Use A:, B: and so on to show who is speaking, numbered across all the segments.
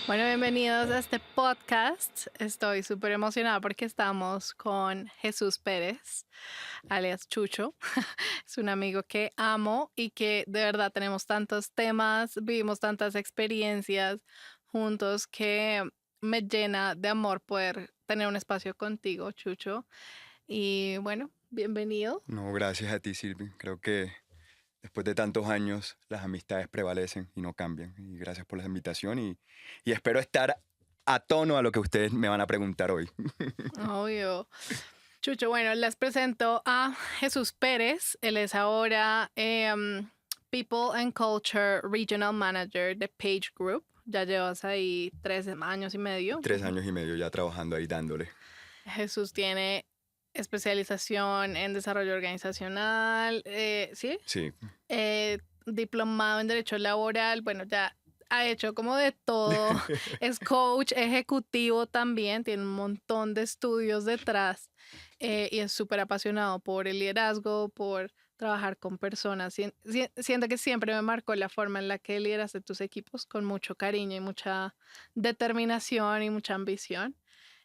A: Bueno, bienvenidos a este podcast. Estoy súper emocionada porque estamos con Jesús Pérez, alias Chucho. Es un amigo que amo y que de verdad tenemos tantos temas, vivimos tantas experiencias juntos que me llena de amor poder tener un espacio contigo, Chucho. Y bueno, bienvenido.
B: No, gracias a ti, Silvi. Creo que después de tantos años las amistades prevalecen y no cambian. Y gracias por la invitación y espero estar a tono a lo que ustedes me van a preguntar hoy.
A: Obvio. Chucho, bueno, les presento a Jesús Pérez. Él es ahora People and Culture Regional Manager de Page Group. Ya llevas ahí 3 años y medio.
B: 3 años y medio ya trabajando ahí dándole.
A: Jesús tiene especialización en desarrollo organizacional, ¿sí?
B: Sí.
A: Diplomado en Derecho Laboral. Bueno, ya ha hecho como de todo. Es coach ejecutivo también, tiene un montón de estudios detrás y es súper apasionado por el liderazgo, por trabajar con personas. Siento que siempre me marcó la forma en la que lideraste tus equipos con mucho cariño y mucha determinación y mucha ambición.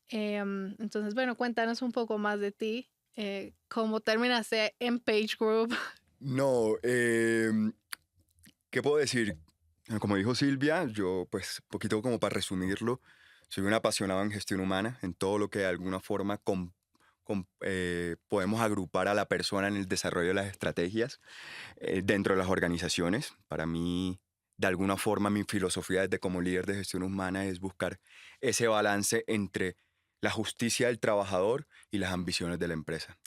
A: Entonces, bueno, cuéntanos un poco más de ti, cómo terminaste en Page Group.
B: No, ¿qué puedo decir? Como dijo Silvia, yo pues poquito como para resumirlo, soy un apasionado en gestión humana, en todo lo que de alguna forma podemos agrupar a la persona en el desarrollo de las estrategias dentro de las organizaciones. Para mí, de alguna forma, mi filosofía desde como líder de gestión humana es buscar ese balance entre la justicia del trabajador y las ambiciones de la empresa.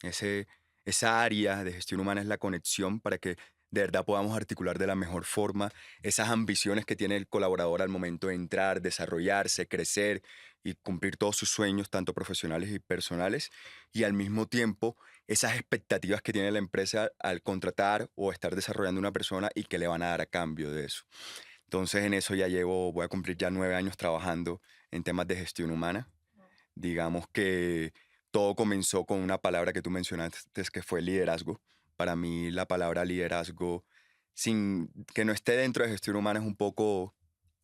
B: Esa área de gestión humana es la conexión para que de verdad podamos articular de la mejor forma esas ambiciones que tiene el colaborador al momento de entrar, desarrollarse, crecer y cumplir todos sus sueños, tanto profesionales y personales, y al mismo tiempo esas expectativas que tiene la empresa al contratar o estar desarrollando una persona y que le van a dar a cambio de eso. Entonces en eso voy a cumplir ya 9 años trabajando en temas de gestión humana. Digamos que todo comenzó con una palabra que tú mencionaste, que fue liderazgo. Para mí la palabra liderazgo, sin que no esté dentro de gestión humana, es un poco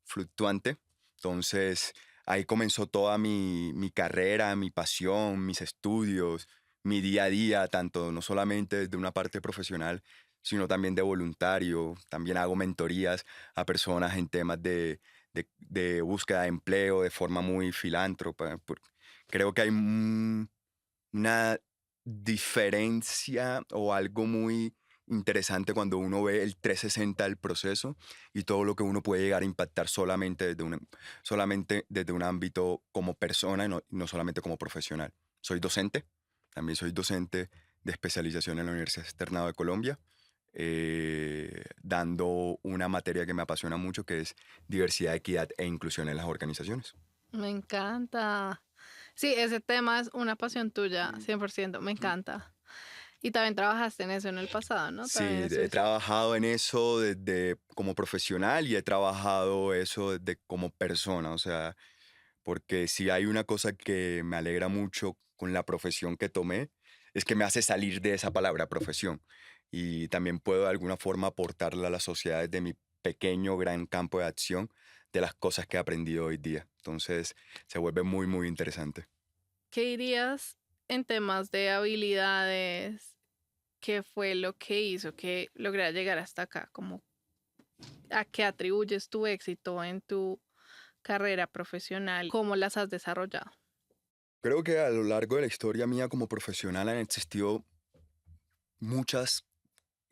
B: fluctuante. Entonces ahí comenzó toda mi carrera, mi pasión, mis estudios, mi día a día, tanto no solamente desde una parte profesional, sino también de voluntario. También hago mentorías a personas en temas de búsqueda de empleo de forma muy filántropa. Creo que hay una diferencia o algo muy interesante cuando uno ve el 360 del proceso y todo lo que uno puede llegar a impactar solamente desde un ámbito como persona y no solamente como profesional. Soy docente, también soy docente de especialización en la Universidad Externado de Colombia, dando una materia que me apasiona mucho, que es diversidad, equidad e inclusión en las organizaciones.
A: Me encanta. Sí, ese tema es una pasión tuya, 100%. Me encanta. Y también trabajaste en eso en el pasado, ¿no? También
B: Sí, he
A: estuviste.
B: trabajado en eso desde como profesional y he trabajado eso desde como persona, o sea, porque si hay una cosa que me alegra mucho con la profesión que tomé, es que me hace salir de esa palabra profesión y también puedo de alguna forma aportarle a la sociedad desde mi pequeño, gran campo de acción de las cosas que he aprendido hoy día. Entonces se vuelve muy, muy interesante.
A: ¿Qué dirías en temas de habilidades? ¿Qué fue lo que hizo que lograra llegar hasta acá? Como, ¿a qué atribuyes tu éxito en tu carrera profesional? ¿Cómo las has desarrollado?
B: Creo que a lo largo de la historia mía como profesional han existido muchas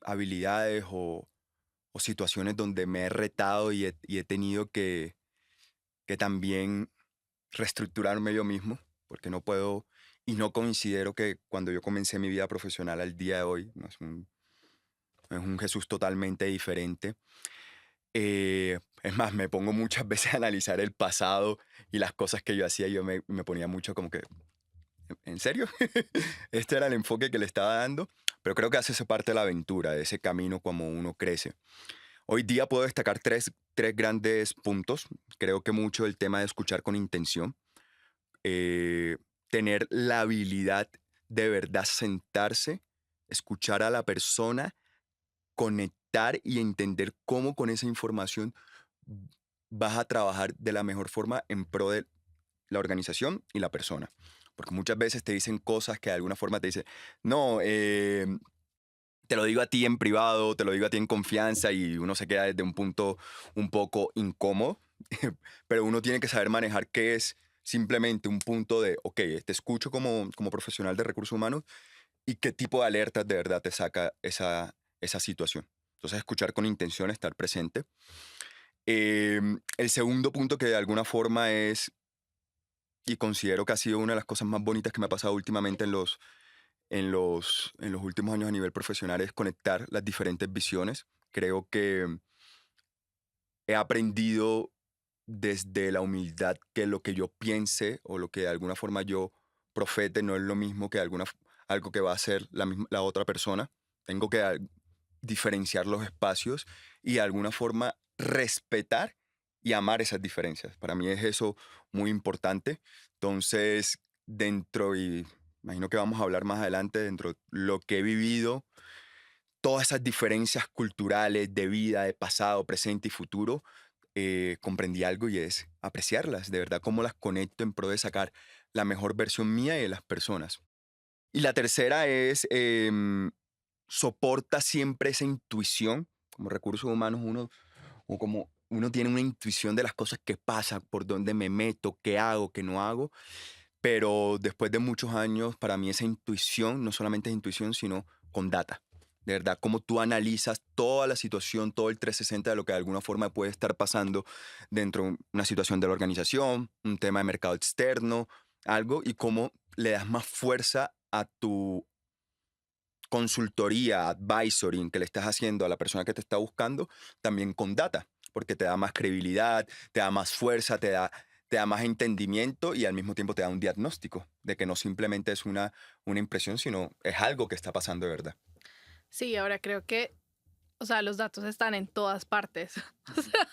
B: habilidades o situaciones donde me he retado y he tenido que también reestructurarme yo mismo, porque no puedo y no considero que cuando yo comencé mi vida profesional al día de hoy, no es un Jesús totalmente diferente. Es más, me pongo muchas veces a analizar el pasado y las cosas que yo hacía y me ponía mucho como que, ¿en serio? Este era el enfoque que le estaba dando, pero creo que hace esa parte de la aventura, de ese camino como uno crece. Hoy día puedo destacar tres grandes puntos. Creo que mucho el tema de escuchar con intención, eh, tener la habilidad de verdad sentarse, escuchar a la persona, conectar y entender cómo con esa información vas a trabajar de la mejor forma en pro de la organización y la persona. Porque muchas veces te dicen cosas que de alguna forma te dicen, no, te lo digo a ti en privado, te lo digo a ti en confianza y uno se queda desde un punto un poco incómodo, pero uno tiene que saber manejar qué es simplemente un punto de, ok, te escucho como profesional de recursos humanos y qué tipo de alertas de verdad te saca esa situación. Entonces, escuchar con intención, estar presente. El segundo punto que de alguna forma es, y considero que ha sido una de las cosas más bonitas que me ha pasado últimamente en los últimos años a nivel profesional, es conectar las diferentes visiones. Creo que he aprendido desde la humildad que lo que yo piense o lo que de alguna forma yo profete no es lo mismo que algo que va a hacer la otra persona. Tengo que diferenciar los espacios y de alguna forma respetar y amar esas diferencias. Para mí es eso muy importante. Entonces, y imagino que vamos a hablar más adelante, dentro de lo que he vivido, todas esas diferencias culturales de vida, de pasado, presente y futuro, comprendí algo y es apreciarlas, de verdad, cómo las conecto en pro de sacar la mejor versión mía y de las personas. Y la tercera es, soporta siempre esa intuición. Como recursos humanos, o como uno tiene una intuición de las cosas que pasan, por dónde me meto, qué hago, qué no hago, pero después de muchos años, para mí esa intuición no solamente es intuición, sino con data. De verdad, cómo tú analizas toda la situación, todo el 360 de lo que de alguna forma puede estar pasando dentro de una situación de la organización, un tema de mercado externo, algo, y cómo le das más fuerza a tu consultoría, advisory que le estás haciendo a la persona que te está buscando, también con data, porque te da más credibilidad, te da más fuerza, te da más entendimiento y al mismo tiempo te da un diagnóstico de que no simplemente es una impresión, sino es algo que está pasando de verdad.
A: Sí, ahora creo que, o sea, los datos están en todas partes. O sea,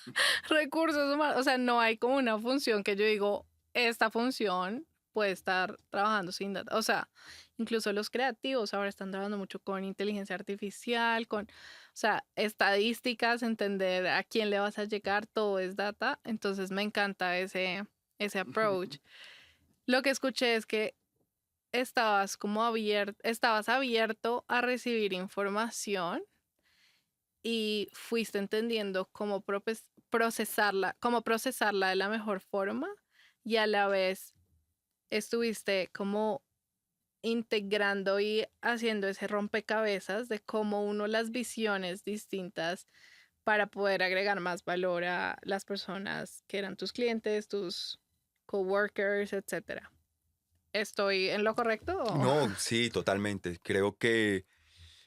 A: recursos humanos, o sea, no hay como una función que yo digo, esta función puede estar trabajando sin data. O sea, incluso los creativos ahora están trabajando mucho con inteligencia artificial, o sea, estadísticas, entender a quién le vas a llegar, todo es data. Entonces me encanta ese approach. Lo que escuché es que estabas abierto a recibir información y fuiste entendiendo cómo procesarla de la mejor forma y a la vez estuviste como integrando y haciendo ese rompecabezas de cómo uno las visiones distintas para poder agregar más valor a las personas que eran tus clientes, tus coworkers, etcétera. ¿Estoy en lo correcto?
B: No, sí, totalmente. Creo que en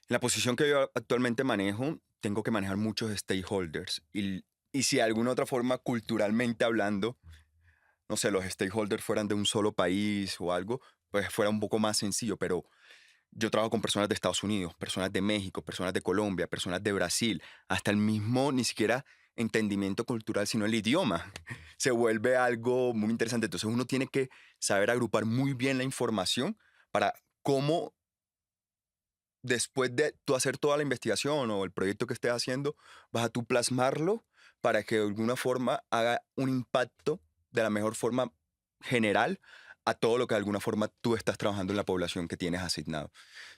B: la posición que yo actualmente manejo, tengo que manejar muchos stakeholders. Y si de alguna otra forma, culturalmente hablando, no sé, los stakeholders fueran de un solo país o algo, pues fuera un poco más sencillo, pero yo trabajo con personas de Estados Unidos, personas de México, personas de Colombia, personas de Brasil, hasta el mismo, ni siquiera entendimiento cultural, sino el idioma. Se vuelve algo muy interesante. Entonces uno tiene que saber agrupar muy bien la información para cómo, después de tú hacer toda la investigación o el proyecto que estés haciendo, vas a tú plasmarlo para que de alguna forma haga un impacto de la mejor forma general a todo lo que de alguna forma tú estás trabajando en la población que tienes asignado.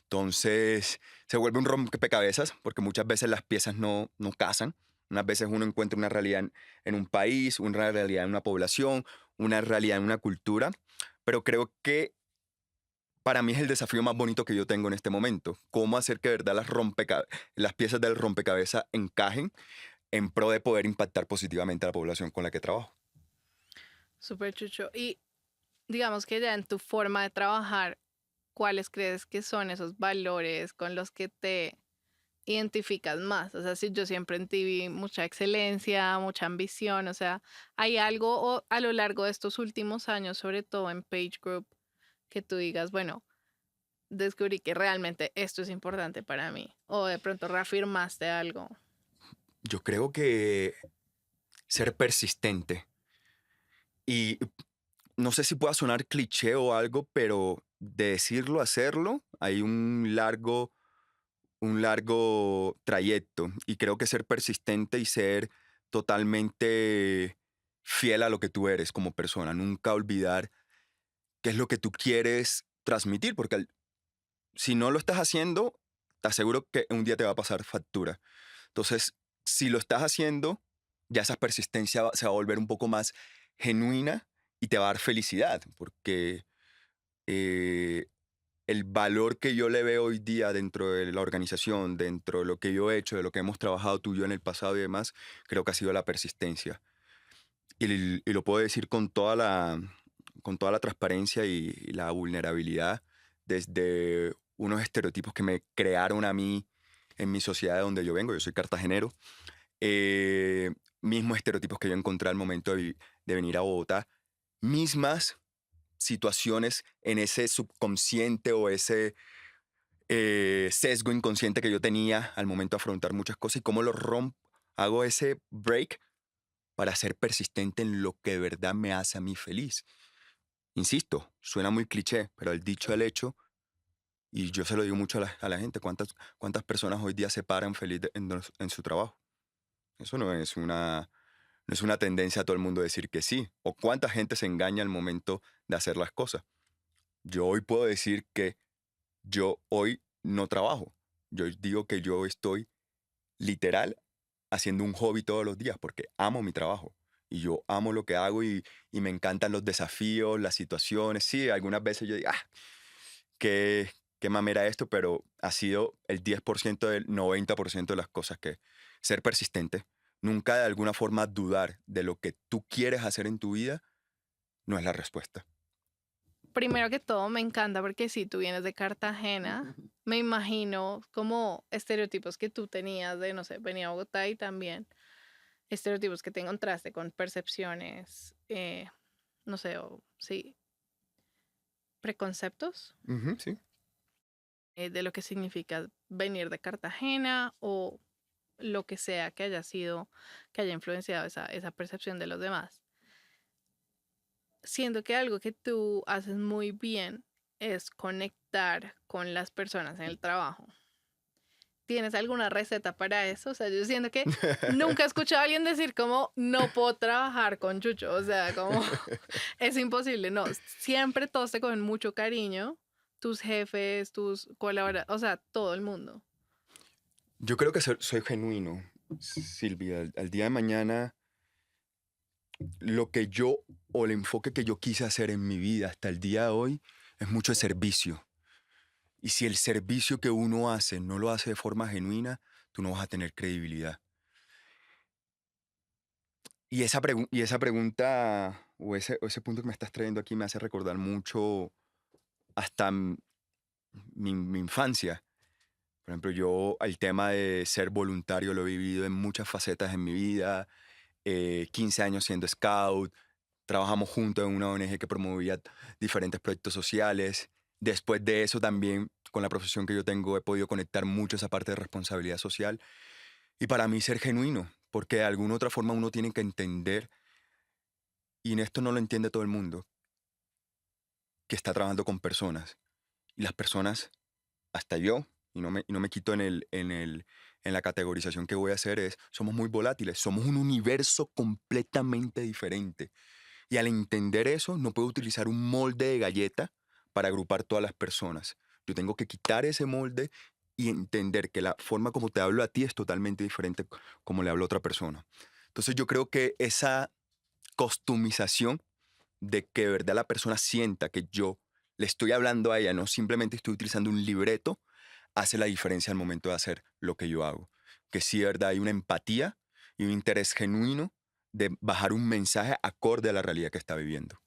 B: Entonces, se vuelve un rompecabezas porque muchas veces las piezas no casan. Unas veces uno encuentra una realidad en un país, una realidad en una población, una realidad en una cultura, pero creo que para mí es el desafío más bonito que yo tengo en este momento. Cómo hacer que de verdad las piezas del rompecabezas encajen en pro de poder impactar positivamente a la población con la que trabajo.
A: Súper chucho. Y digamos que ya en tu forma de trabajar, ¿cuáles crees que son esos valores con los que te identificas más? O sea, si yo siempre en ti vi mucha excelencia, mucha ambición, o sea, ¿hay algo a lo largo de estos últimos años, sobre todo en Page Group, que tú digas, bueno, descubrí que realmente esto es importante para mí? O de pronto reafirmaste algo.
B: Yo creo que ser persistente y no sé si pueda sonar cliché o algo, pero de decirlo a hacerlo hay un largo trayecto y creo que ser persistente y ser totalmente fiel a lo que tú eres como persona, nunca olvidar qué es lo que tú quieres transmitir, porque si no lo estás haciendo, te aseguro que un día te va a pasar factura. Entonces, si lo estás haciendo, ya esa persistencia se va a volver un poco más genuina y te va a dar felicidad, porque eh, el valor que yo le veo hoy día dentro de la organización, dentro de lo que yo he hecho, de lo que hemos trabajado tú y yo en el pasado y demás, creo que ha sido la persistencia. Y lo puedo decir con toda la transparencia y la vulnerabilidad, desde unos estereotipos que me crearon a mí en mi sociedad de donde yo vengo, yo soy cartagenero, eh, mismos estereotipos que yo encontré al momento de venir a Bogotá, mismas situaciones en ese subconsciente o ese sesgo inconsciente que yo tenía al momento de afrontar muchas cosas y cómo lo rompo, hago ese break para ser persistente en lo que de verdad me hace a mí feliz. Insisto, suena muy cliché, pero el dicho al hecho, y yo se lo digo mucho a la gente, ¿cuántas personas hoy día se paran feliz en su trabajo? Eso no es una tendencia a todo el mundo decir que sí. O cuánta gente se engaña al momento de hacer las cosas. Yo hoy puedo decir que yo hoy no trabajo. Yo digo que yo estoy literal haciendo un hobby todos los días porque amo mi trabajo. Y yo amo lo que hago y me encantan los desafíos, las situaciones. Sí, algunas veces yo digo, qué, qué mamera esto, pero ha sido el 10% del 90% de las cosas que ser persistente, nunca de alguna forma dudar de lo que tú quieres hacer en tu vida, no es la respuesta.
A: Primero que todo, me encanta porque si tú vienes de Cartagena, me imagino como estereotipos que tú tenías de, no sé, venir a Bogotá y también estereotipos que te encontraste con percepciones, no sé, o sí, preconceptos
B: Ujú, sí.
A: de lo que significa venir de Cartagena o lo que sea que haya sido, que haya influenciado esa percepción de los demás. Siento que algo que tú haces muy bien es conectar con las personas en el trabajo. ¿Tienes alguna receta para eso? O sea, yo siento que nunca he escuchado a alguien decir como no puedo trabajar con Chucho, o sea, como es imposible, no, siempre todos te cogen mucho cariño, tus jefes, tus colaboradores, o sea, todo el mundo.
B: Yo creo que soy genuino, Silvia. Al día de mañana, lo que yo o el enfoque que yo quise hacer en mi vida hasta el día de hoy es mucho servicio. Y si el servicio que uno hace no lo hace de forma genuina, tú no vas a tener credibilidad. Y esa pregunta o ese punto que me estás trayendo aquí me hace recordar mucho hasta mi infancia. Por ejemplo, yo el tema de ser voluntario lo he vivido en muchas facetas en mi vida. 15 años siendo scout, trabajamos juntos en una ONG que promovía diferentes proyectos sociales. Después de eso también, con la profesión que yo tengo, he podido conectar mucho esa parte de responsabilidad social. Y para mí ser genuino, porque de alguna otra forma uno tiene que entender, y en esto no lo entiende todo el mundo, que está trabajando con personas. Y las personas, hasta yo, y no me quito en la categorización que voy a hacer, somos muy volátiles, somos un universo completamente diferente. Y al entender eso, no puedo utilizar un molde de galleta para agrupar todas las personas. Yo tengo que quitar ese molde y entender que la forma como te hablo a ti es totalmente diferente como le hablo a otra persona. Entonces yo creo que esa costumización de que de verdad la persona sienta que yo le estoy hablando a ella, no simplemente estoy utilizando un libreto, hace la diferencia al momento de hacer lo que yo hago. Que sí, de verdad, hay una empatía y un interés genuino de bajar un mensaje acorde a la realidad que está viviendo.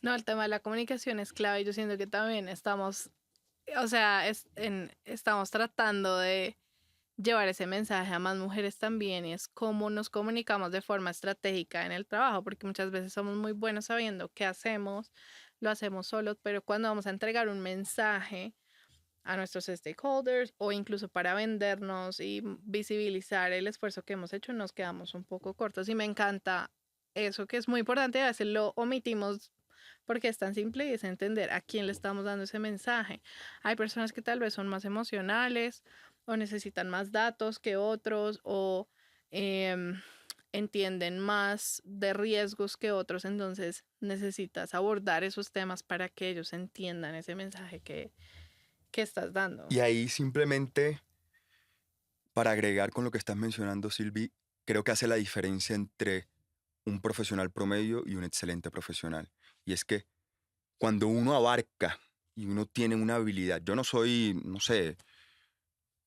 A: No, el tema de la comunicación es clave y yo siento que también estamos, o sea, estamos tratando de llevar ese mensaje a más mujeres también y es cómo nos comunicamos de forma estratégica en el trabajo, porque muchas veces somos muy buenos sabiendo qué hacemos, lo hacemos solos, pero cuando vamos a entregar un mensaje a nuestros stakeholders o incluso para vendernos y visibilizar el esfuerzo que hemos hecho, nos quedamos un poco cortos y me encanta eso que es muy importante, a veces lo omitimos porque es tan simple y es entender a quién le estamos dando ese mensaje. Hay personas que tal vez son más emocionales o necesitan más datos que otros o em, entienden más de riesgos que otros, entonces necesitas abordar esos temas para que ellos entiendan ese mensaje que estás dando.
B: Y ahí simplemente, para agregar con lo que estás mencionando, Silvi, creo que hace la diferencia entre un profesional promedio y un excelente profesional. Y es que cuando uno abarca y uno tiene una habilidad, yo no soy, no sé,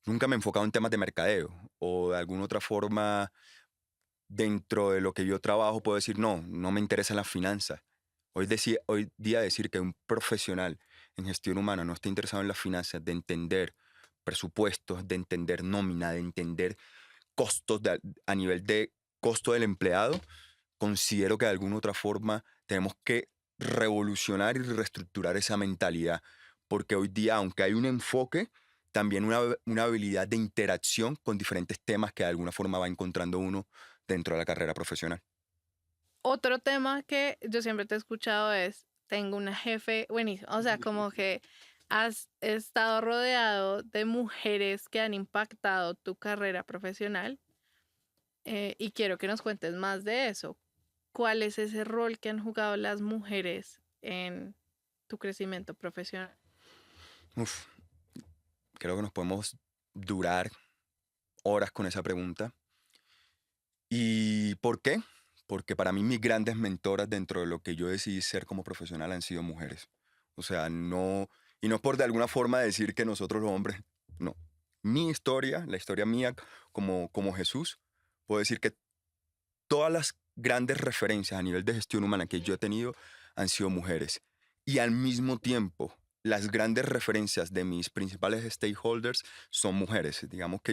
B: nunca me he enfocado en temas de mercadeo o de alguna otra forma dentro de lo que yo trabajo puedo decir, no, no me interesan las finanzas. Hoy día decir que un profesional en gestión humana no está interesado en las finanzas, de entender presupuestos, de entender nómina, de entender costos a nivel de costo del empleado, considero que de alguna otra forma tenemos que revolucionar y reestructurar esa mentalidad, porque hoy día, aunque hay un enfoque, también una habilidad de interacción con diferentes temas que de alguna forma va encontrando uno dentro de la carrera profesional.
A: Otro tema que yo siempre te he escuchado es, tengo una jefe buenísima, o sea, como que has estado rodeado de mujeres que han impactado tu carrera profesional, y quiero que nos cuentes más de eso. ¿Cuál es ese rol que han jugado las mujeres en tu crecimiento profesional?
B: Uf, creo que nos podemos durar horas con esa pregunta. ¿Y por qué? Porque para mí mis grandes mentoras dentro de lo que yo decidí ser como profesional han sido mujeres. O sea, no, y no es por de alguna forma decir que nosotros los hombres, no. Mi historia, la historia mía como Jesús, puedo decir que todas las grandes referencias a nivel de gestión humana que yo he tenido han sido mujeres. Y al mismo tiempo, las grandes referencias de mis principales stakeholders son mujeres. Digamos que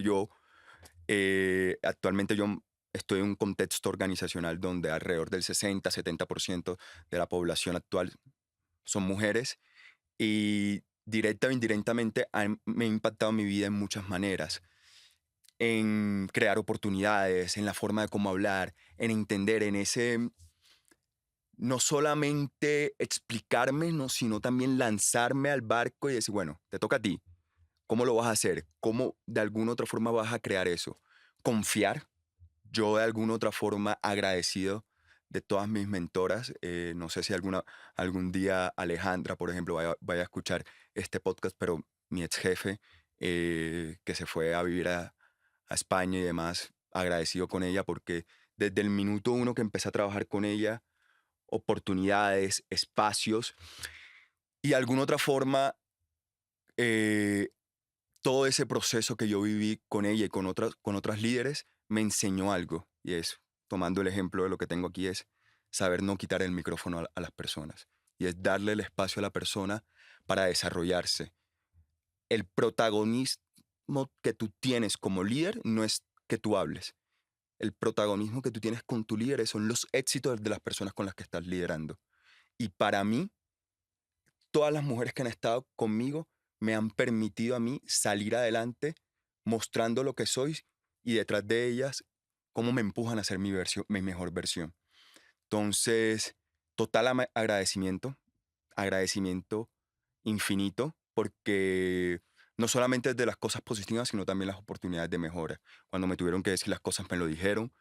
B: actualmente yo estoy en un contexto organizacional donde alrededor del 60-70% de la población actual son mujeres y directa o indirectamente me ha impactado mi vida en muchas maneras, en crear oportunidades, en la forma de cómo hablar, en entender, en ese no solamente explicarme, no, sino también lanzarme al barco y decir, bueno, te toca a ti. ¿Cómo lo vas a hacer? ¿Cómo de alguna otra forma vas a crear eso? Confiar. Yo de alguna otra forma agradecido de todas mis mentoras. No sé si algún día Alejandra, por ejemplo, vaya a escuchar este podcast, pero mi ex jefe, que se fue a vivir a España y demás, agradecido con ella porque desde el minuto uno que empecé a trabajar con ella, oportunidades, espacios y de alguna otra forma, eh, todo ese proceso que yo viví con ella y con otras líderes me enseñó algo. Y es, tomando el ejemplo de lo que tengo aquí, es saber no quitar el micrófono a las personas. Y es darle el espacio a la persona para desarrollarse. El protagonismo que tú tienes como líder no es que tú hables. El protagonismo que tú tienes con tu líder son los éxitos de las personas con las que estás liderando. Y para mí, todas las mujeres que han estado conmigo me han permitido a mí salir adelante mostrando lo que soy y detrás de ellas cómo me empujan a ser mi mejor versión. Entonces, total agradecimiento, agradecimiento infinito, porque no solamente de las cosas positivas, sino también las oportunidades de mejora. Cuando me tuvieron que decir las cosas, me lo dijeron.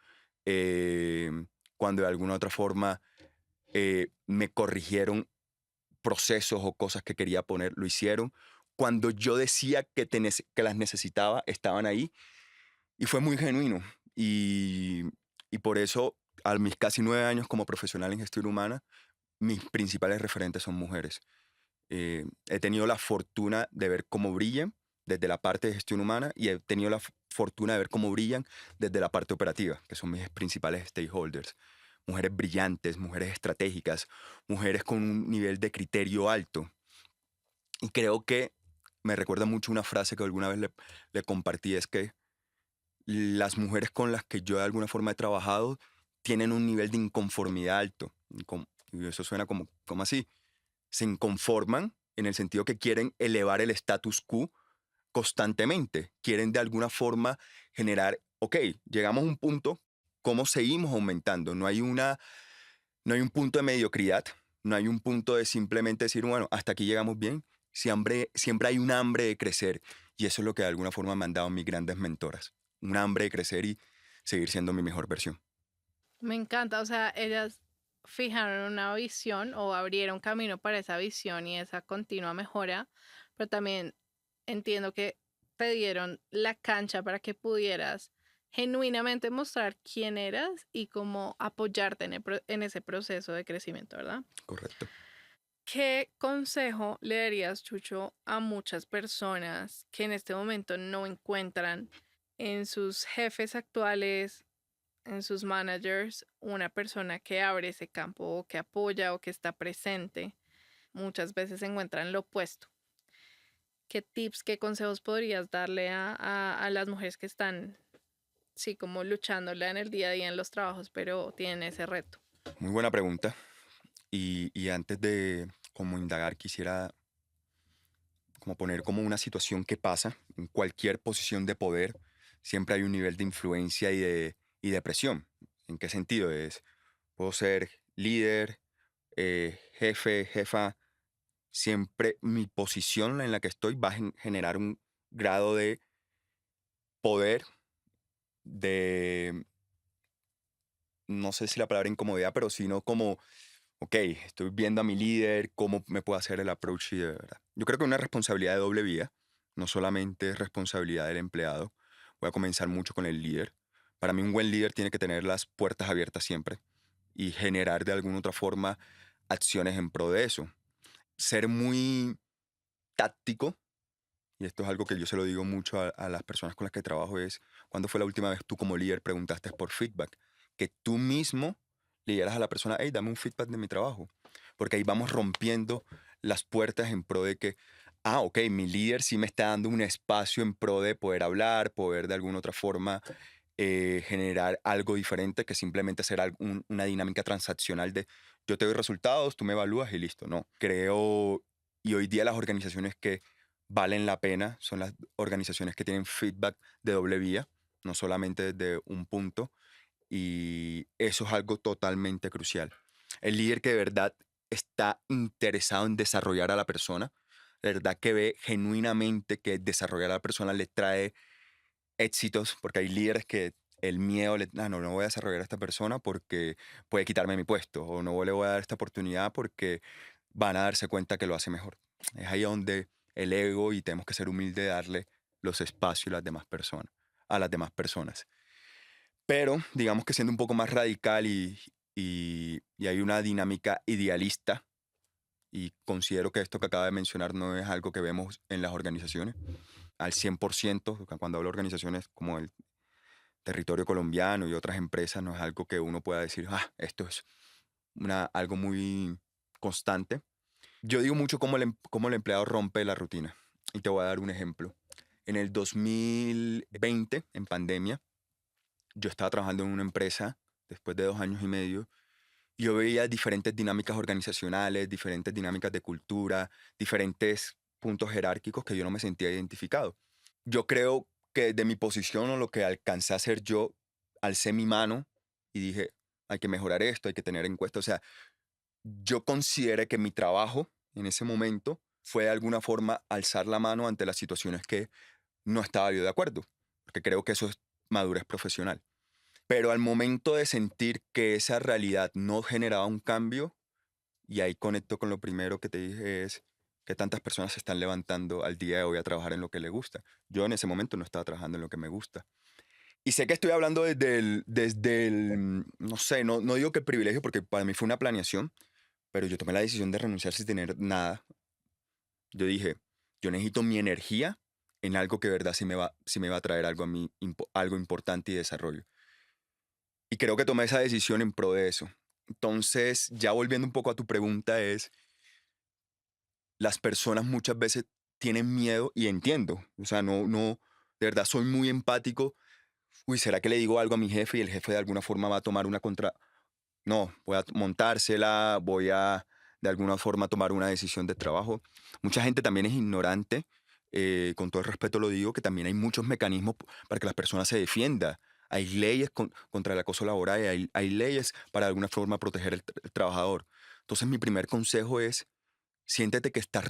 B: Eh, Cuando de alguna otra forma me corrigieron procesos o cosas que quería poner, lo hicieron. Cuando yo decía que las necesitaba, estaban ahí. Y fue muy genuino. Y, y por eso, a mis casi 9 años como profesional en gestión humana, mis principales referentes son mujeres. He tenido la fortuna de ver cómo brillan desde la parte de gestión humana y he tenido la fortuna de ver cómo brillan desde la parte operativa, que son mis principales stakeholders. Mujeres brillantes, mujeres estratégicas, mujeres con un nivel de criterio alto. Y creo que me recuerda mucho una frase que alguna vez le compartí, es que las mujeres con las que yo de alguna forma he trabajado tienen un nivel de inconformidad alto. Y eso suena como así. Se inconforman en el sentido que quieren elevar el status quo constantemente. Quieren de alguna forma generar, ok, llegamos a un punto, ¿cómo seguimos aumentando? No hay un punto de mediocridad, no hay un punto de simplemente decir, bueno, hasta aquí llegamos bien. Siempre hay un hambre de crecer y eso es lo que de alguna forma me han dado mis grandes mentoras. Un hambre de crecer y seguir siendo mi mejor versión.
A: Me encanta, o sea, ellas fijaron una visión o abrieron camino para esa visión y esa continua mejora, pero también entiendo que te dieron la cancha para que pudieras genuinamente mostrar quién eras y cómo apoyarte en ese proceso de crecimiento, ¿verdad?
B: Correcto.
A: ¿Qué consejo le darías, Chucho, a muchas personas que en este momento no encuentran en sus jefes actuales, en sus managers, una persona que abre ese campo o que apoya o que está presente? Muchas veces encuentran lo opuesto. ¿Qué tips, qué consejos podrías darle a las mujeres que están, sí, como luchándola en el día a día en los trabajos, pero tienen ese reto?
B: Muy buena pregunta. Y antes de como indagar, quisiera como poner como una situación que pasa en cualquier posición de poder, siempre hay un nivel de influencia y de presión. ¿En qué sentido? Puedo ser líder, jefe, jefa, siempre mi posición en la que estoy va a generar un grado de poder, de, no sé si la palabra incomodidad, pero sino como, ok, estoy viendo a mi líder, cómo me puedo hacer el approach y de verdad. Yo creo que una responsabilidad de doble vía, no solamente es responsabilidad del empleado. Voy a comenzar mucho con el líder. Para mí un buen líder tiene que tener las puertas abiertas siempre y generar de alguna otra forma acciones en pro de eso. Ser muy táctico, y esto es algo que yo se lo digo mucho a las personas con las que trabajo, es cuando fue la última vez tú como líder preguntaste por feedback, que tú mismo le dieras a la persona, hey, dame un feedback de mi trabajo, porque ahí vamos rompiendo las puertas en pro de que, ok, mi líder sí me está dando un espacio en pro de poder hablar, poder de alguna otra forma generar algo diferente que simplemente hacer una dinámica transaccional de yo te doy resultados, tú me evalúas y listo. No, creo, y hoy día las organizaciones que valen la pena son las organizaciones que tienen feedback de doble vía, no solamente desde un punto, y eso es algo totalmente crucial. El líder que de verdad está interesado en desarrollar a la persona, de verdad que ve genuinamente que desarrollar a la persona le trae éxitos, porque hay líderes que el miedo, no, no voy a desarrollar a esta persona porque puede quitarme mi puesto, o no le voy a dar esta oportunidad porque van a darse cuenta que lo hace mejor. Es ahí donde el ego y tenemos que ser humildes de darle los espacios a las demás personas. Pero digamos que siendo un poco más radical y hay una dinámica idealista, y considero que esto que acaba de mencionar no es algo que vemos en las organizaciones al 100%, cuando hablo de organizaciones como el territorio colombiano y otras empresas, no es algo que uno pueda decir, esto es algo muy constante. Yo digo mucho cómo el empleado rompe la rutina. Y te voy a dar un ejemplo. En el 2020, en pandemia, yo estaba trabajando en una empresa después de 2 años y medio. Y yo veía diferentes dinámicas organizacionales, diferentes dinámicas de cultura, diferentes puntos jerárquicos que yo no me sentía identificado. Yo creo que de mi posición o lo que alcancé a hacer yo, alcé mi mano y dije, hay que mejorar esto, hay que tener en cuenta. O sea, yo consideré que mi trabajo en ese momento fue de alguna forma alzar la mano ante las situaciones que no estaba yo de acuerdo, porque creo que eso es madurez profesional. Pero al momento de sentir que esa realidad no generaba un cambio, y ahí conecto con lo primero que te dije, es que tantas personas se están levantando al día de hoy a trabajar en lo que les gusta. Yo en ese momento no estaba trabajando en lo que me gusta. Y sé que estoy hablando no sé, no digo que privilegio, porque para mí fue una planeación, pero yo tomé la decisión de renunciar sin tener nada. Yo dije, yo necesito mi energía en algo que de verdad sí me va a traer algo a mí, algo importante y desarrollo. Y creo que tomé esa decisión en pro de eso. Entonces, ya volviendo un poco a tu pregunta, las personas muchas veces tienen miedo y entiendo. O sea, de verdad soy muy empático. Uy, ¿será que le digo algo a mi jefe y el jefe de alguna forma va a tomar una contra? No, voy a montársela, voy a de alguna forma tomar una decisión de trabajo. Mucha gente también es ignorante, con todo el respeto lo digo, que también hay muchos mecanismos para que las personas se defiendan. Hay leyes contra el acoso laboral, hay leyes para de alguna forma proteger el trabajador. Entonces mi primer consejo es, siéntete que estás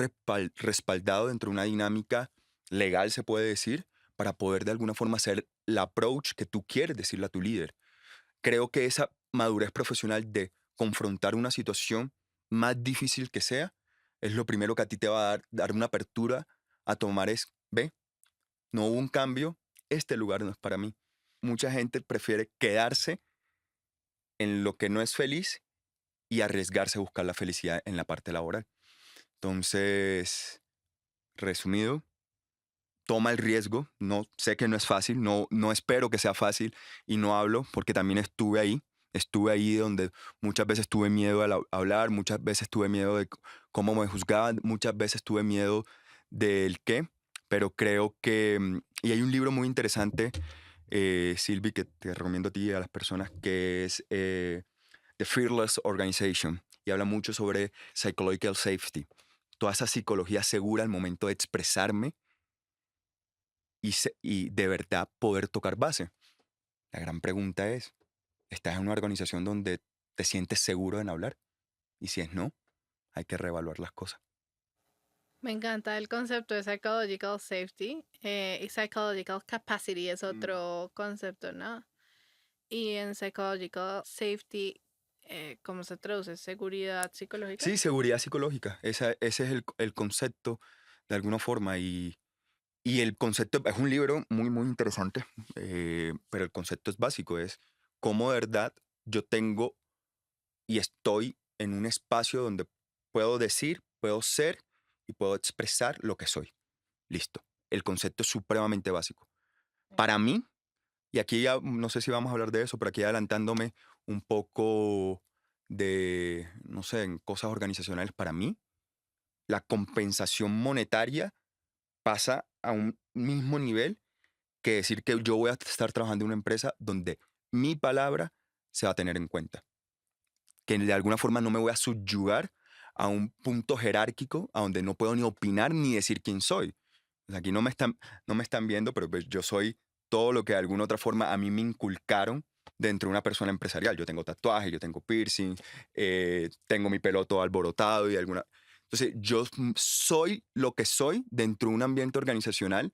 B: respaldado dentro de una dinámica legal, se puede decir, para poder de alguna forma hacer el approach que tú quieres decirle a tu líder. Creo que esa madurez profesional de confrontar una situación más difícil que sea, es lo primero que a ti te va a dar una apertura a tomar es, ve, no hubo un cambio, este lugar no es para mí. Mucha gente prefiere quedarse en lo que no es feliz y arriesgarse a buscar la felicidad en la parte laboral. Entonces, resumido, toma el riesgo. No sé que no es fácil, no espero que sea fácil y no hablo porque también estuve ahí. Estuve ahí donde muchas veces tuve miedo al hablar, muchas veces tuve miedo de cómo me juzgaban, muchas veces tuve miedo del qué, pero creo que, y hay un libro muy interesante, Silvi, que te recomiendo a ti y a las personas, que es The Fearless Organization, y habla mucho sobre psychological safety, toda esa psicología segura al momento de expresarme y de verdad poder tocar base. La gran pregunta es, ¿estás en una organización donde te sientes seguro en hablar? Y si es no, hay que reevaluar las cosas.
A: Me encanta el concepto de psychological safety y psychological capacity es
B: Mm.
A: otro concepto, ¿no? Y en psychological safety, ¿cómo se traduce? ¿Seguridad psicológica?
B: Sí, seguridad psicológica. Ese es el concepto de alguna forma. Y el concepto es un libro muy, muy interesante, pero el concepto es básico. Es cómo de verdad yo tengo y estoy en un espacio donde puedo decir, puedo ser y puedo expresar lo que soy. Listo. El concepto es supremamente básico. Para mí, y aquí ya no sé si vamos a hablar de eso, pero aquí adelantándome un poco de, no sé, en cosas organizacionales, para mí, la compensación monetaria pasa a un mismo nivel que decir que yo voy a estar trabajando en una empresa donde mi palabra se va a tener en cuenta. Que de alguna forma no me voy a subyugar a un punto jerárquico a donde no puedo ni opinar ni decir quién soy. O sea, aquí no me están viendo, pero pues yo soy todo lo que de alguna otra forma a mí me inculcaron dentro de una persona empresarial. Yo tengo tatuajes, yo tengo piercing, tengo mi pelo todo alborotado y alguna... Entonces, yo soy lo que soy dentro de un ambiente organizacional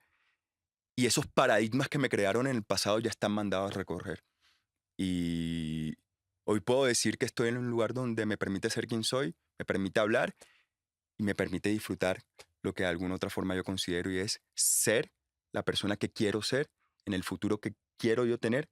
B: y esos paradigmas que me crearon en el pasado ya están mandados a recorrer. Y hoy puedo decir que estoy en un lugar donde me permite ser quien soy, me permite hablar y me permite disfrutar lo que de alguna otra forma yo considero y es ser la persona que quiero ser en el futuro que quiero yo tener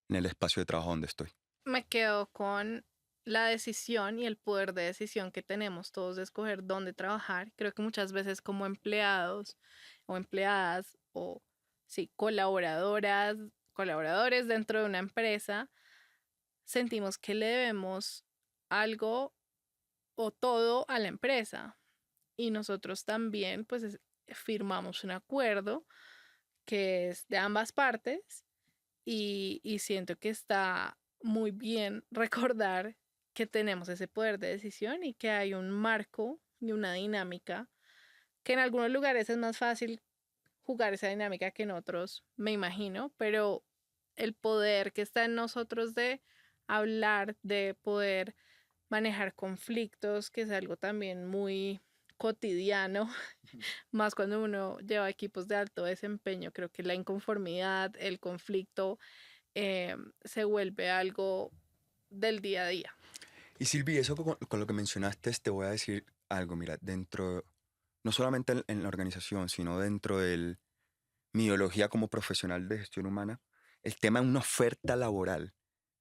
B: en el espacio de trabajo donde estoy.
A: Me quedo con la decisión y el poder de decisión que tenemos todos de escoger dónde trabajar. Creo que muchas veces como empleados o empleadas o sí, colaboradoras, colaboradores dentro de una empresa, sentimos que le debemos algo o todo a la empresa. Y nosotros también pues firmamos un acuerdo que es de ambas partes y siento que está muy bien recordar que tenemos ese poder de decisión y que hay un marco y una dinámica que en algunos lugares es más fácil jugar esa dinámica que en otros, me imagino, pero el poder que está en nosotros de hablar, de poder manejar conflictos, que es algo también muy cotidiano, más cuando uno lleva equipos de alto desempeño, creo que la inconformidad, el conflicto, se vuelve algo del día a día.
B: Y Silvi, eso con lo que mencionaste, te voy a decir algo, mira, dentro, no solamente en la organización, sino dentro de mi ideología como profesional de gestión humana, el tema de una oferta laboral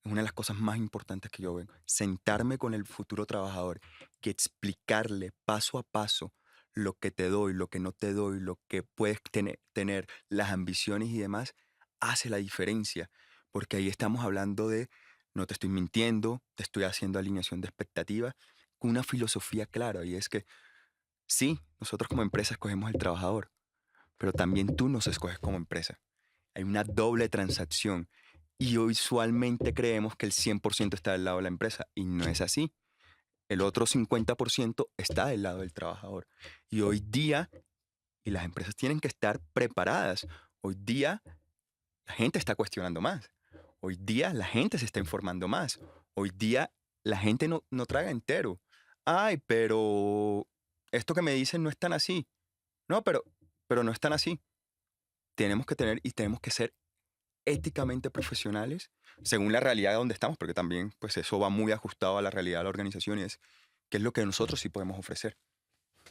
B: es una de las cosas más importantes que yo veo. Sentarme con el futuro trabajador y explicarle paso a paso lo que te doy, lo que no te doy, lo que puedes tener, las ambiciones y demás, hace la diferencia. Porque ahí estamos hablando de, no te estoy mintiendo, te estoy haciendo alineación de expectativas, con una filosofía clara. Y es que sí, nosotros como empresa escogemos el trabajador, pero también tú nos escoges como empresa. Hay una doble transacción y usualmente creemos que el 100% está del lado de la empresa y no es así. El otro 50% está del lado del trabajador. Y hoy día, y las empresas tienen que estar preparadas, hoy día la gente está cuestionando más. Hoy día la gente se está informando más. Hoy día la gente no traga entero. Ay, pero esto que me dicen no es tan así. No, pero no es tan así. Tenemos que tener y tenemos que ser éticamente profesionales según la realidad donde estamos, porque también pues eso va muy ajustado a la realidad de la organización y es qué es lo que nosotros sí podemos ofrecer.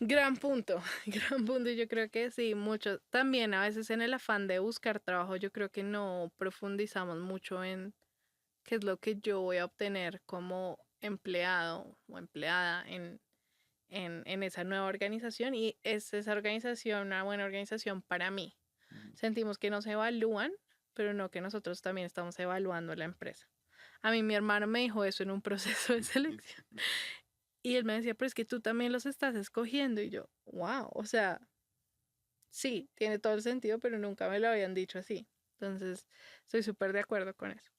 A: Gran punto, gran punto. Yo creo que sí, mucho. También a veces en el afán de buscar trabajo, yo creo que no profundizamos mucho en qué es lo que yo voy a obtener como empleado o empleada en esa nueva organización y es esa organización una buena organización para mí. Sentimos que nos evalúan, pero no que nosotros también estamos evaluando la empresa. A mí mi hermano me dijo eso en un proceso de selección y él me decía, pero es que tú también los estás escogiendo y yo, wow, o sea, sí, tiene todo el sentido, pero nunca me lo habían dicho así. Entonces, estoy súper de acuerdo con eso.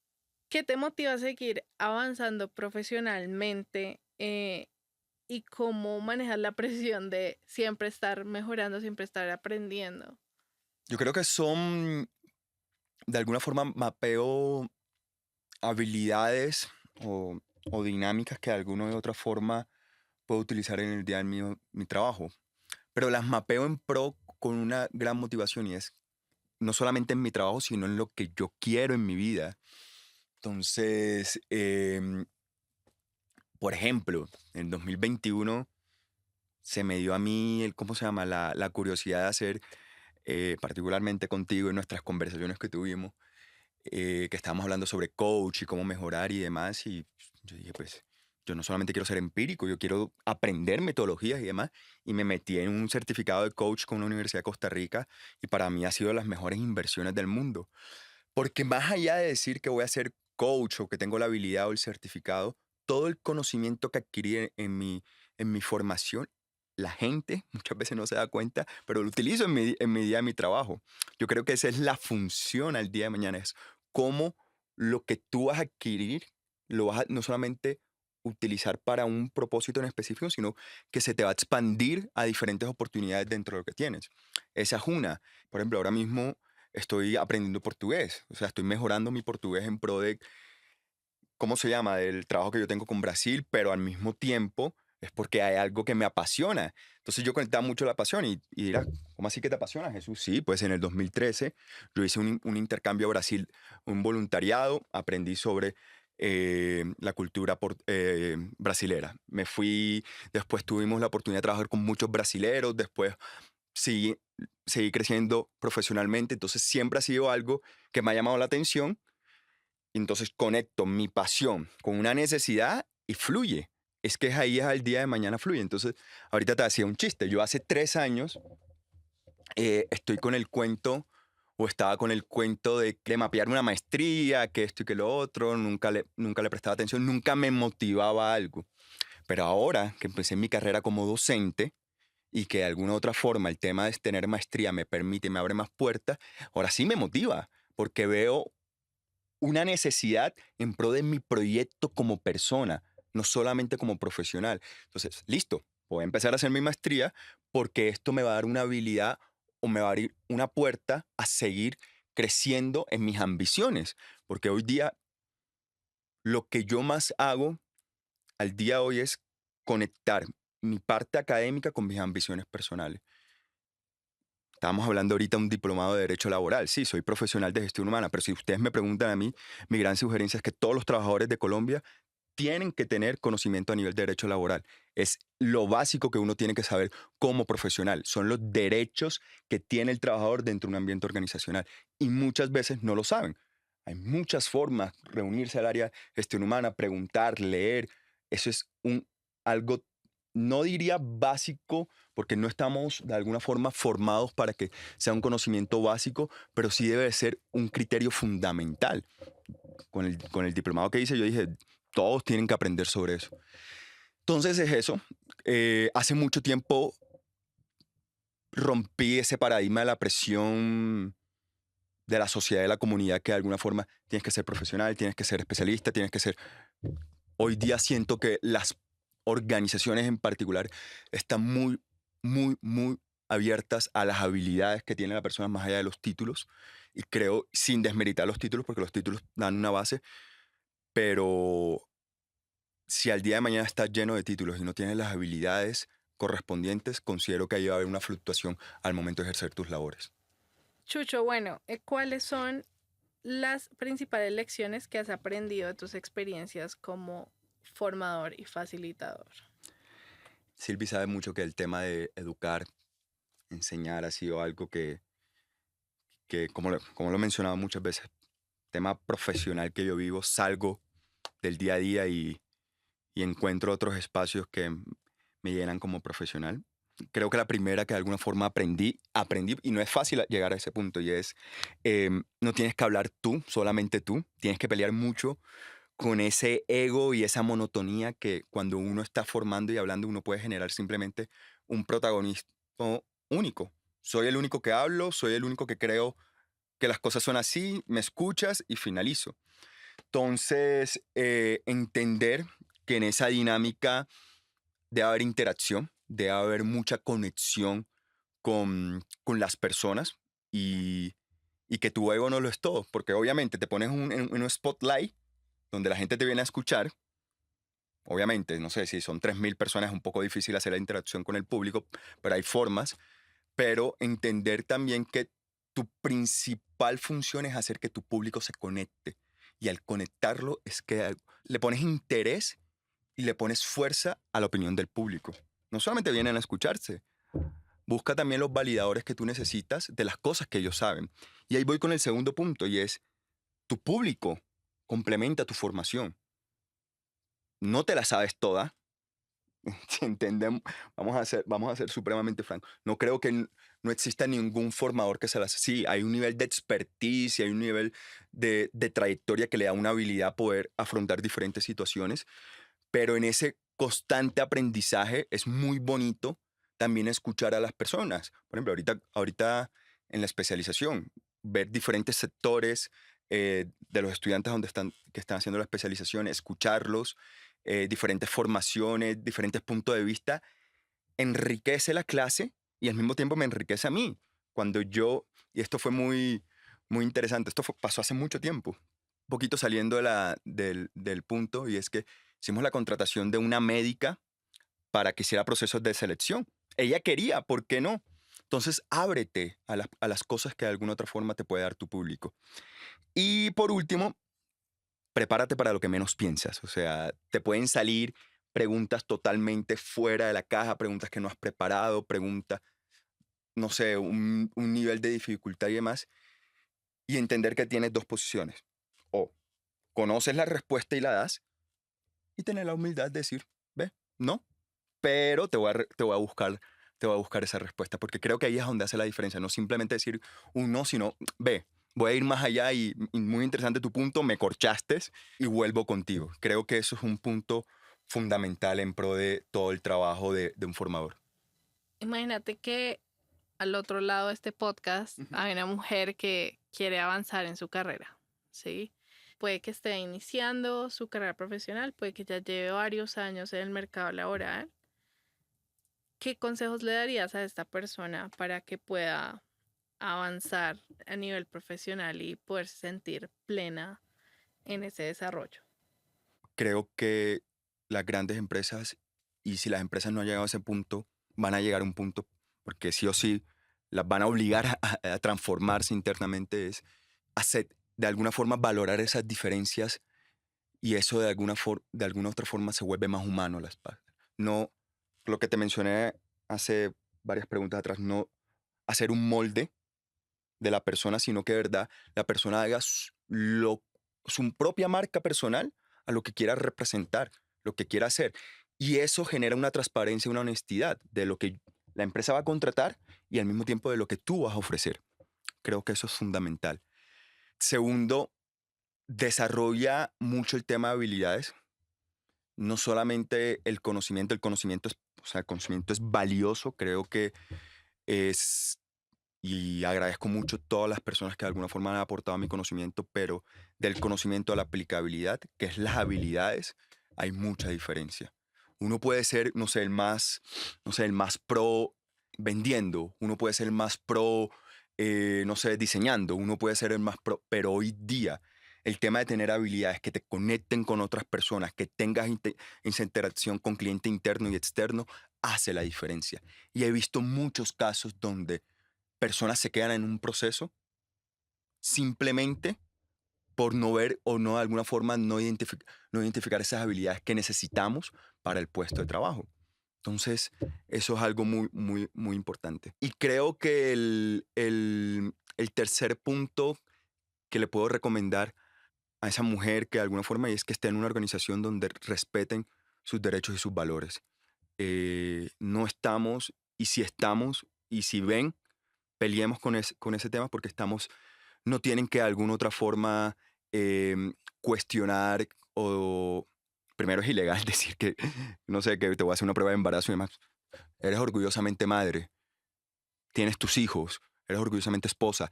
A: ¿Qué te motiva a seguir avanzando profesionalmente y cómo manejas la presión de siempre estar mejorando, siempre estar aprendiendo?
B: Yo creo que son, de alguna forma, mapeo habilidades o dinámicas que de alguna u otra forma puedo utilizar en el día de mi trabajo, pero las mapeo en pro con una gran motivación y es no solamente en mi trabajo, sino en lo que yo quiero en mi vida. Entonces, por ejemplo, en 2021 se me dio a mí el, ¿cómo se llama? La curiosidad de hacer, particularmente contigo en nuestras conversaciones que tuvimos, que estábamos hablando sobre coach y cómo mejorar y demás. Y yo dije, pues, yo no solamente quiero ser empírico, yo quiero aprender metodologías y demás. Y me metí en un certificado de coach con la Universidad de Costa Rica y para mí ha sido de las mejores inversiones del mundo. Porque más allá de decir que voy a ser coach o que tengo la habilidad o el certificado, todo el conocimiento que adquirí en mi formación, la gente muchas veces no se da cuenta, pero lo utilizo en mi día de mi trabajo. Yo creo que esa es la función al día de mañana, es cómo lo que tú vas a adquirir lo vas a no solamente utilizar para un propósito en específico, sino que se te va a expandir a diferentes oportunidades dentro de lo que tienes. Esa es una. Por ejemplo, ahora mismo estoy aprendiendo portugués, o sea, estoy mejorando mi portugués en pro de, ¿cómo se llama?, del trabajo que yo tengo con Brasil, pero al mismo tiempo es porque hay algo que me apasiona. Entonces yo conectaba mucho la pasión y dirá, ¿cómo así que te apasiona, Jesús? Sí, pues en el 2013 yo hice un intercambio a Brasil, un voluntariado, aprendí sobre la cultura brasilera. Me fui, después tuvimos la oportunidad de trabajar con muchos brasileros, después seguí, seguí creciendo profesionalmente, entonces siempre ha sido algo que me ha llamado la atención, y entonces conecto mi pasión con una necesidad y fluye. Es que ahí es al día de mañana fluye. Entonces, ahorita te hacía un chiste. Yo hace 3 años estoy con el cuento o estaba con el cuento de mapear una maestría, que esto y que lo otro, nunca le prestaba atención, nunca me motivaba algo. Pero ahora que empecé mi carrera como docente, y que de alguna otra forma el tema de tener maestría me permite, me abre más puertas, ahora sí me motiva, porque veo una necesidad en pro de mi proyecto como persona, no solamente como profesional. Entonces, listo, voy a empezar a hacer mi maestría porque esto me va a dar una habilidad o me va a abrir una puerta a seguir creciendo en mis ambiciones, porque hoy día lo que yo más hago al día de hoy es conectar mi parte académica con mis ambiciones personales. Estábamos hablando ahorita de un diplomado de Derecho Laboral. Sí, soy profesional de gestión humana, pero si ustedes me preguntan a mí, mi gran sugerencia es que todos los trabajadores de Colombia tienen que tener conocimiento a nivel de derecho laboral. Es lo básico que uno tiene que saber como profesional. Son los derechos que tiene el trabajador dentro de un ambiente organizacional. Y muchas veces no lo saben. Hay muchas formas, reunirse al área de gestión humana, preguntar, leer. Eso es algo, no diría básico, porque no estamos de alguna forma formados para que sea un conocimiento básico, pero sí debe ser un criterio fundamental. Con el diplomado que hice, yo dije, todos tienen que aprender sobre eso. Entonces es eso. Hace mucho tiempo rompí ese paradigma de la presión de la sociedad y de la comunidad que de alguna forma tienes que ser profesional, tienes que ser especialista, tienes que ser... Hoy día siento que las organizaciones en particular están muy abiertas a las habilidades que tiene la persona más allá de los títulos. Y creo, sin desmeritar los títulos, porque los títulos dan una base, pero si al día de mañana estás lleno de títulos y no tienes las habilidades correspondientes, considero que ahí va a haber una fluctuación al momento de ejercer tus labores.
A: Chucho, bueno, ¿cuáles son? las principales lecciones que has aprendido de tus experiencias como formador y facilitador?
B: Silvi sabe mucho que el tema de educar, enseñar ha sido algo que como lo he mencionado muchas veces, tema profesional que yo vivo, salgo del día a día y encuentro otros espacios que me llenan como profesional. Creo que la primera que de alguna forma aprendí, y no es fácil llegar a ese punto, y es, no tienes que hablar tú, solamente tú, tienes que pelear mucho con ese ego y esa monotonía que cuando uno está formando y hablando, uno puede generar simplemente un protagonismo único. Soy el único que hablo, soy el único que creo que las cosas son así, me escuchas y finalizo. Entonces, entender que en esa dinámica debe haber interacción, debe haber mucha conexión con las personas y, y que tu ego no lo es todo, porque obviamente te pones en un spotlight donde la gente te viene a escuchar. Obviamente, no sé, si son 3.000 personas es un poco difícil hacer la interacción con el público, pero hay formas. Pero entender también que tu principal función es hacer que tu público se conecte. Y al conectarlo es que le pones interés y le pones fuerza a la opinión del público. No solamente vienen a escucharse, busca también los validadores que tú necesitas de las cosas que ellos saben. Y ahí voy con el segundo punto y es, tu público complementa tu formación. No te la sabes toda, si entendemos, vamos a ser supremamente francos. No creo que no exista ningún formador que se las... Sí, hay un nivel de expertise y hay un nivel de trayectoria que le da una habilidad a poder afrontar diferentes situaciones, pero en ese constante aprendizaje es muy bonito también escuchar a las personas. Por ejemplo, ahorita en la especialización, ver diferentes sectores de los estudiantes que están haciendo la especialización, escucharlos, diferentes formaciones, diferentes puntos de vista, enriquece la clase y al mismo tiempo me enriquece a mí. Y esto fue muy interesante, pasó hace mucho tiempo, un poquito saliendo del punto, y es que hicimos la contratación de una médica para que hiciera procesos de selección. Ella quería, ¿por qué no? Entonces, ábrete a las cosas que de alguna otra forma te puede dar tu público. Y por último, prepárate para lo que menos piensas. O sea, te pueden salir preguntas totalmente fuera de la caja, preguntas que no has preparado, preguntas, no sé, un nivel de dificultad y demás. Y entender que tienes dos posiciones. O conoces la respuesta y la das, y tener la humildad de decir, ve, no, pero te voy a buscar esa respuesta, porque creo que ahí es donde hace la diferencia, no simplemente decir un no, sino, ve, voy a ir más allá y muy interesante tu punto, me corchaste y vuelvo contigo. Creo que eso es un punto fundamental en pro de todo el trabajo de un formador.
A: Imagínate que al otro lado de este podcast
B: Ujú.
A: hay una mujer que quiere avanzar en su carrera, ¿sí? Puede que esté iniciando su carrera profesional, puede que ya lleve varios años en el mercado laboral. ¿Qué consejos le darías a esta persona para que pueda avanzar a nivel profesional y poderse sentir plena en ese desarrollo?
B: Creo que las grandes empresas, y si las empresas no han llegado a ese punto, van a llegar a un punto, porque sí o sí las van a obligar a transformarse internamente, es hacer, de alguna forma valorar esas diferencias, y eso de alguna otra forma se vuelve más humano las partes. No, lo que te mencioné hace varias preguntas atrás, no hacer un molde de la persona, sino que de verdad la persona haga su propia marca personal a lo que quiera representar, lo que quiera hacer. Y eso genera una transparencia, una honestidad de lo que la empresa va a contratar y al mismo tiempo de lo que tú vas a ofrecer. Creo que eso es fundamental. Segundo, desarrolla mucho el tema de habilidades, no solamente el conocimiento es valioso, creo que es, y agradezco mucho todas las personas que de alguna forma han aportado a mi conocimiento, pero del conocimiento a la aplicabilidad, que es las habilidades, hay mucha diferencia. Uno puede ser, no sé, el más pro vendiendo, uno puede ser el más pro, no sé, diseñando, uno puede ser el más pro, pero hoy día el tema de tener habilidades que te conecten con otras personas, que tengas esa interacción con cliente interno y externo, hace la diferencia. Y he visto muchos casos donde personas se quedan en un proceso simplemente por no ver o no de alguna forma no identificar esas habilidades que necesitamos para el puesto de trabajo. Entonces, eso es algo muy, muy, muy importante. Y creo que el tercer punto que le puedo recomendar a esa mujer que de alguna forma es que esté en una organización donde respeten sus derechos y sus valores. No estamos, y si estamos, y si ven, peleemos con ese tema porque no tienen que de alguna otra forma cuestionar o... Primero es ilegal decir que, no sé, que te voy a hacer una prueba de embarazo y demás. Eres orgullosamente madre, tienes tus hijos, eres orgullosamente esposa.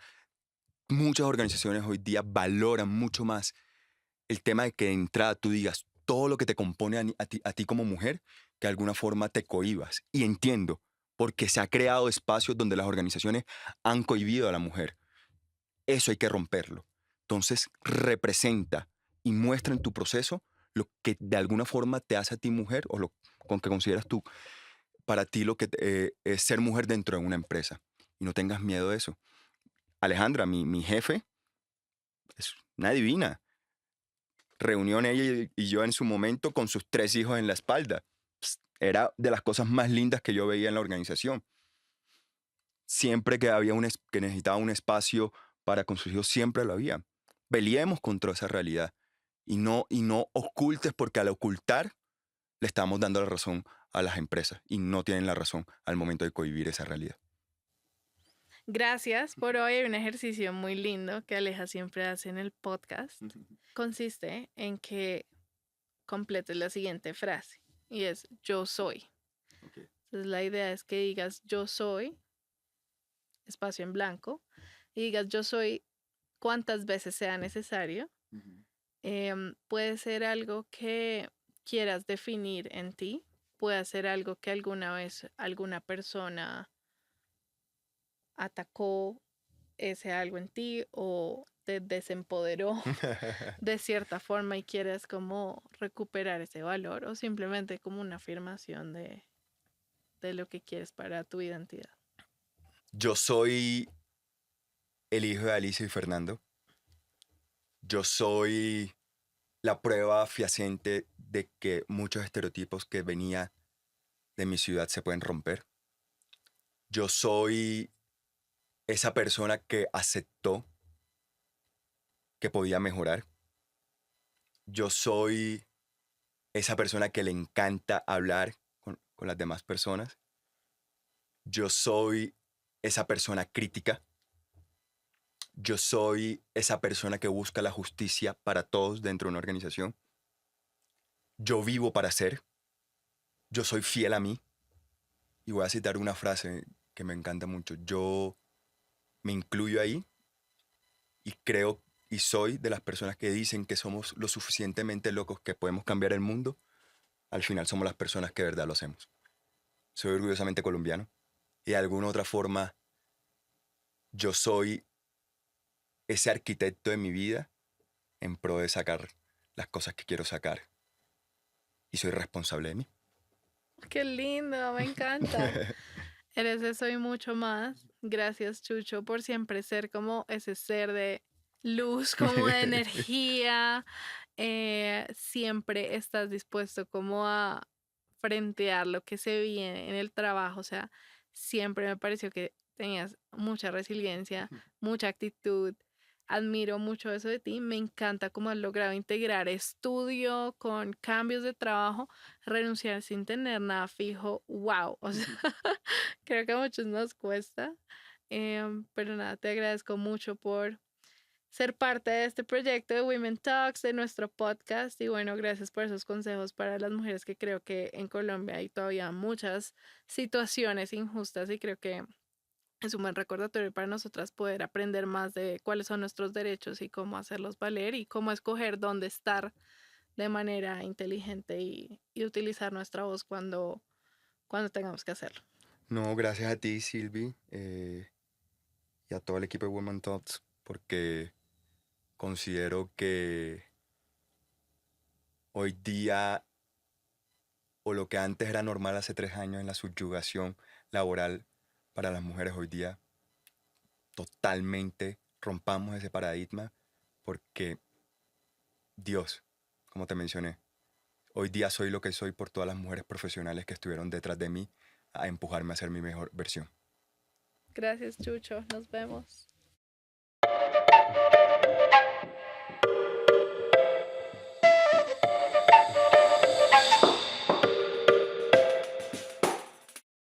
B: Muchas organizaciones hoy día valoran mucho más el tema de que de entrada tú digas todo lo que te compone a ti como mujer, que de alguna forma te cohibas. Y entiendo, porque se ha creado espacios donde las organizaciones han cohibido a la mujer. Eso hay que romperlo. Entonces, representa y muestra en tu proceso lo que de alguna forma te hace a ti mujer o lo con que consideras tú para ti lo que es ser mujer dentro de una empresa. Y no tengas miedo de eso. Alejandra, mi jefe, es una divina. Reunión ella y yo en su momento con sus 3 hijos en la espalda. Era de las cosas más lindas que yo veía en la organización. Siempre que que necesitaba un espacio para con sus hijos, siempre lo había. Peleemos contra esa realidad y no ocultes, porque al ocultar le estamos dando la razón a las empresas y no tienen la razón al momento de cohibir esa realidad.
A: Gracias por hoy. Hay un ejercicio muy lindo que Aleja siempre hace en el podcast. Consiste en que completes la siguiente frase y es yo soy.
B: Okay.
A: Entonces la idea es que digas yo soy, espacio en blanco, y digas yo soy cuantas veces sea necesario. Puede ser algo que quieras definir en ti, puede ser algo que alguna vez alguna persona atacó ese algo en ti o te desempoderó de cierta forma y quieres como recuperar ese valor o simplemente como una afirmación de lo que quieres para tu identidad.
B: Yo soy el hijo de Alicia y Fernando. Yo soy la prueba fehaciente de que muchos estereotipos que venía de mi ciudad se pueden romper. Yo soy esa persona que aceptó que podía mejorar. Yo soy esa persona que le encanta hablar con las demás personas. Yo soy esa persona crítica. Yo soy esa persona que busca la justicia para todos dentro de una organización. Yo vivo para ser. Yo soy fiel a mí. Y voy a citar una frase que me encanta mucho. Yo me incluyo ahí y creo y soy de las personas que dicen que somos lo suficientemente locos que podemos cambiar el mundo. Al final somos las personas que de verdad lo hacemos. Soy orgullosamente colombiano y de alguna otra forma yo soy ese arquitecto de mi vida en pro de sacar las cosas que quiero sacar y soy responsable de mí.
A: Qué lindo, me encanta. Eres eso y mucho más. Gracias, Chucho, por siempre ser como ese ser de luz, como de energía. Siempre estás dispuesto como a frentear lo que se viene en el trabajo. O sea, siempre me pareció que tenías mucha resiliencia, mucha actitud. Admiro mucho eso de ti. Me encanta cómo has logrado integrar estudio con cambios de trabajo, renunciar sin tener nada fijo. ¡Wow! O sea, creo que a muchos nos cuesta. Pero nada, te agradezco mucho por ser parte de este proyecto de Women Talks, de nuestro podcast. Y bueno, gracias por esos consejos para las mujeres, que creo que en Colombia hay todavía muchas situaciones injustas y creo que es un buen recordatorio para nosotras poder aprender más de cuáles son nuestros derechos y cómo hacerlos valer y cómo escoger dónde estar de manera inteligente y utilizar nuestra voz cuando tengamos que hacerlo.
B: No, gracias a ti, Silvi, y a todo el equipo de Women Talks, porque considero que hoy día, o lo que antes era normal hace 3 años en la subyugación laboral para las mujeres, hoy día totalmente rompamos ese paradigma, porque Dios, como te mencioné. Hoy día soy lo que soy por todas las mujeres profesionales que estuvieron detrás de mí a empujarme a ser mi mejor versión.
A: Gracias, Chucho. Nos vemos.